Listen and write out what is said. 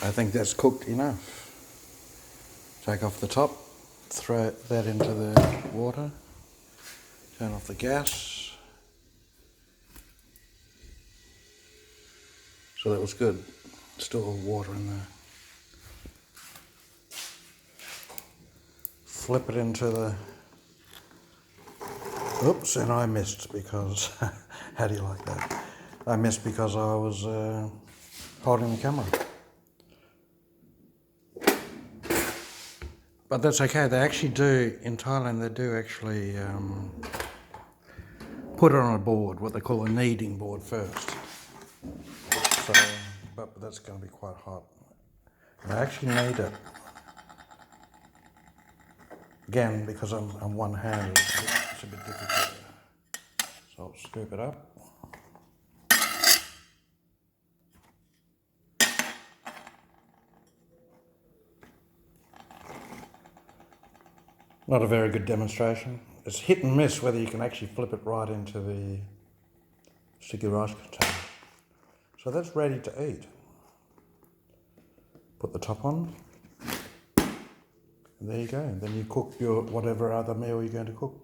I think that's cooked enough. Take off the top, throw that into the water, turn off the gas. So that was good. Still water in there. Flip it into the... Oops, and I missed because... How do you like that? I missed because I was holding the camera. But that's okay. They actually do, in Thailand, they do actually put it on a board, what they call a kneading board first. So, but that's going to be quite hot. I actually knead it. Again, because I'm one-handed, it's a bit difficult. So I'll scoop it up. Not a very good demonstration. It's hit and miss whether you can actually flip it right into the sticky rice container. So that's ready to eat. Put the top on. And there you go. Then you cook your whatever other meal you're going to cook.